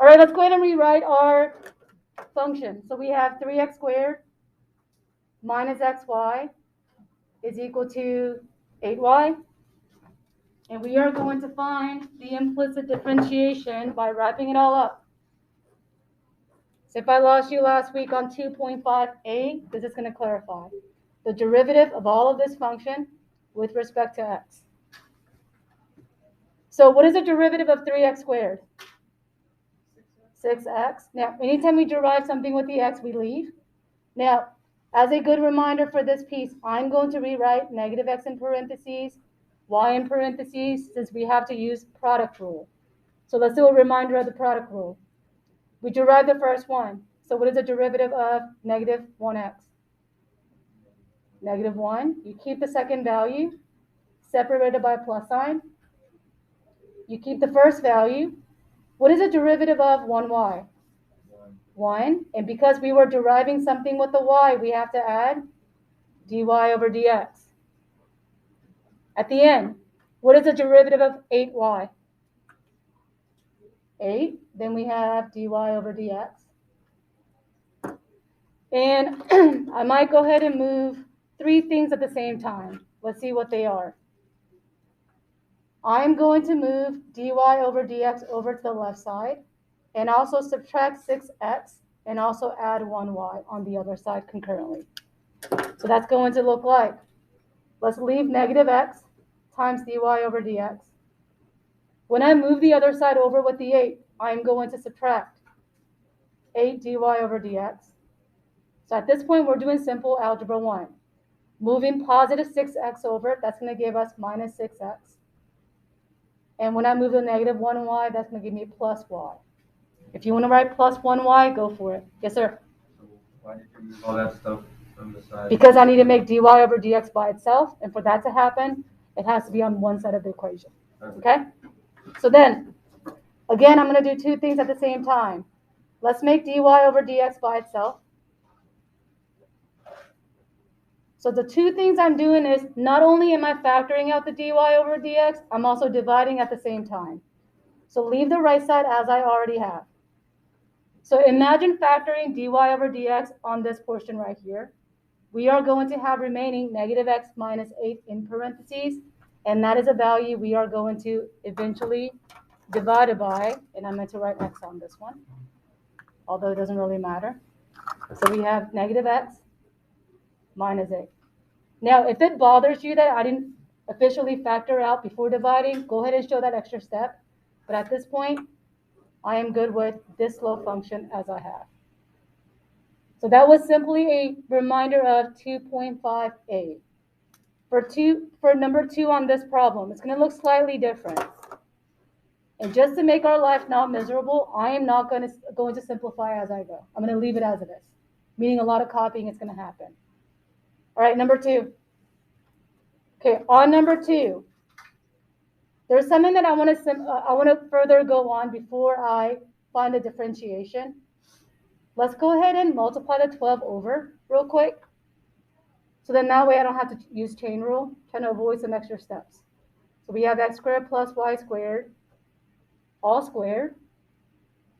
All right, let's go ahead and rewrite our function. So we have 3x squared minus xy is equal to 8y. And we are going to find the implicit differentiation by wrapping it all up. So if I lost you last week on 2.5a, this is going to clarify the derivative of all of this function with respect to x. So what is the derivative of 3x squared? 6x. Now, anytime we derive something with the x, we leave. Now, as a good reminder for this piece, I'm going to rewrite negative x in parentheses, y in parentheses, since we have to use product rule. So let's do a reminder of the product rule. We derive the first one. So what is the derivative of negative 1x? Negative 1. You keep the second value, separated by a plus sign. You keep the first value. What is the derivative of 1y? 1. And because we were deriving something with the y, we have to add dy over dx. At the end, what is the derivative of 8y? 8. Then we have dy over dx. And I might go ahead and move 3 things at the same time. Let's see what they are. I'm going to move dy over dx over to the left side and also subtract 6x and also add 1y on the other side concurrently. So that's going to look like, let's leave negative x times dy over dx. When I move the other side over with the 8, I'm going to subtract 8 dy over dx. So at this point, we're doing simple algebra 1. Moving positive 6x over, that's going to give us minus 6x. And when I move the negative 1y, that's going to give me plus y. If you want to write plus 1y, go for it. Yes, sir? So why did you move all that stuff from the side? Because I need to make dy over dx by itself. And for that to happen, it has to be on one side of the equation. Okay? So then, again, I'm going to do 2 things at the same time. Let's make dy over dx by itself. So the 2 things I'm doing is not only am I factoring out the dy over dx, I'm also dividing at the same time. So leave the right side as I already have. So imagine factoring dy over dx on this portion right here. We are going to have remaining negative x minus 8 in parentheses, and that is a value we are going to eventually divide it by, and I meant to write x on this one, although it doesn't really matter. So we have negative x minus 8. Now, if it bothers you that I didn't officially factor out before dividing, go ahead and show that extra step. But at this point, I am good with this slope function as I have. So that was simply a reminder of 2.5a. For number 2 on this problem, it's going to look slightly different. And just to make our life not miserable, I am not going to simplify as I go. I'm going to leave it as it is, meaning a lot of copying is going to happen. All right, number 2. Okay, on number 2, there's something that I want to further go on before I find the differentiation. Let's go ahead and multiply the 12 over real quick. So then that way I don't have to use chain rule, trying to avoid some extra steps. So we have x squared plus y squared, all squared.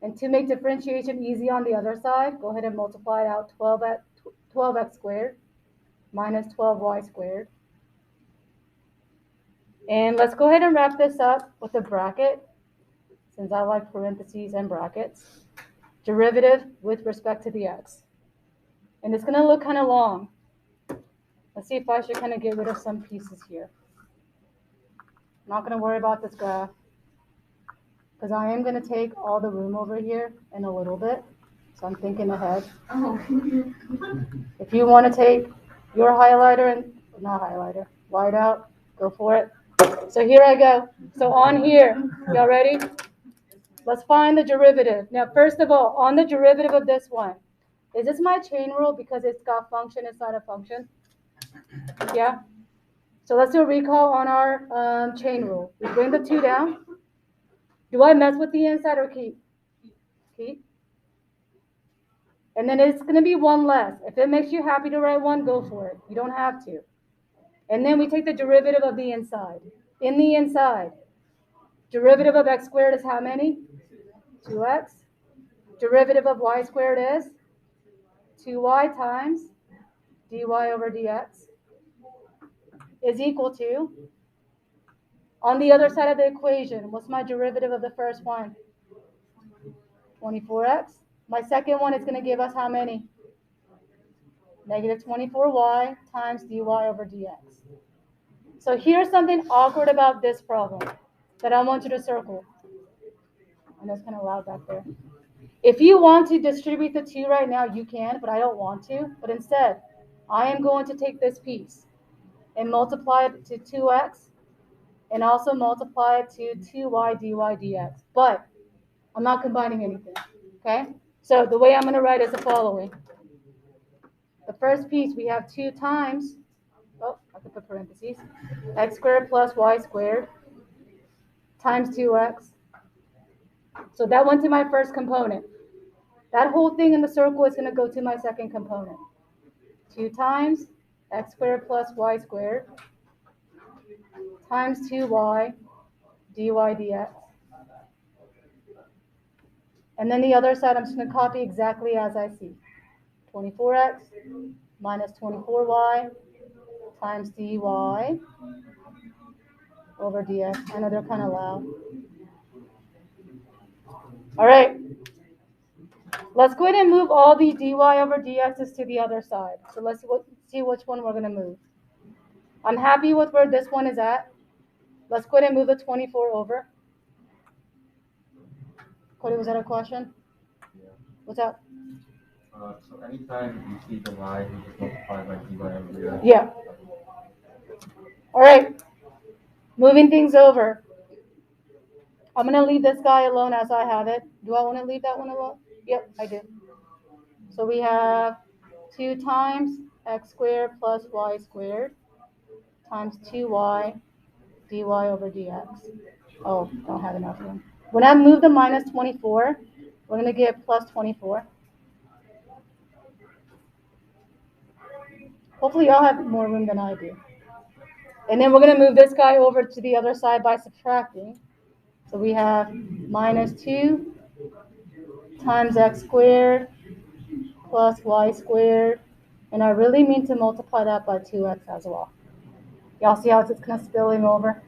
And to make differentiation easy on the other side, go ahead and multiply out 12x squared minus 12y squared. And let's go ahead and wrap this up with a bracket, since I like parentheses and brackets. Derivative with respect to the x. And it's going to look kind of long. Let's see if I should kind of get rid of some pieces here. I'm not going to worry about this graph, because I am going to take all the room over here in a little bit. So I'm thinking ahead. If you want to take your highlighter and, not highlighter, whiteout, go for it. So here I go. So on here, y'all ready? Let's find the derivative. Now, first of all, on the derivative of this one, is this my chain rule because it's got function inside a function? Yeah? So let's do a recall on our chain rule. We bring the 2 down. Do I mess with the inside or keep? Keep. And then it's going to be 1 less. If it makes you happy to write 1, go for it. You don't have to. And then we take the derivative of the inside. In the inside, derivative of x squared is how many? 2x. Derivative of y squared is 2y times dy over dx is equal to, on the other side of the equation, what's my derivative of the first one? 24x. My second one is going to give us how many? Negative 24y times dy over dx. So here's something awkward about this problem that I want you to circle. I know it's kind of loud back there. If you want to distribute the 2 right now, you can, but I don't want to. But instead, I am going to take this piece and multiply it to 2x and also multiply it to 2y dy dx. But I'm not combining anything, okay? So the way I'm going to write is the following. The first piece, we have 2 times, oh, I have to put parentheses, x squared plus y squared times 2x. So that went to my first component. That whole thing in the circle is going to go to my second component. 2 times x squared plus y squared times 2y dy dx. And then the other side, I'm just going to copy exactly as I see. 24x minus 24y times dy over dx. I know they're kind of loud. All right. Let's go ahead and move all the dy over dx's to the other side. So let's see which one we're going to move. I'm happy with where this one is at. Let's go ahead and move the 24 over. Cody, was that a question? Yeah. What's up? So anytime you see the y, you just multiply by dy over dx. Yeah. All right. Moving things over. I'm going to leave this guy alone as I have it. Do I want to leave that one alone? Yep, I do. So we have 2 times x squared plus y squared times 2y dy over dx. Oh, don't have enough room. When I move the minus 24, we're going to get plus 24. Hopefully y'all have more room than I do. And then we're going to move this guy over to the other side by subtracting. So we have minus 2 times x squared plus y squared. And I really mean to multiply that by 2x as well. Y'all see how it's just kind of spilling over?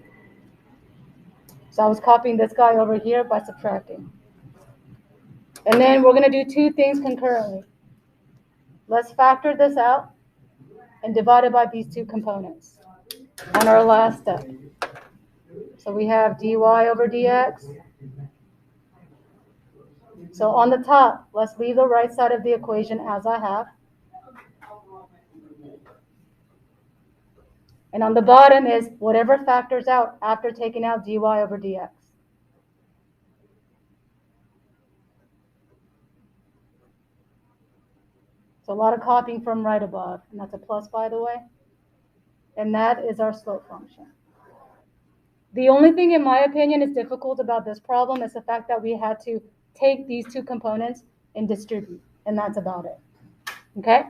So I was copying this guy over here by subtracting. And then we're going to do 2 things concurrently. Let's factor this out and divide it by these 2 components on our last step. So we have dy over dx. So on the top, let's leave the right side of the equation as I have. And on the bottom is whatever factors out after taking out dy over dx. So a lot of copying from right above, and that's a plus, by the way. And that is our slope function. The only thing, in my opinion, is difficult about this problem is the fact that we had to take these 2 components and distribute, and that's about it. Okay?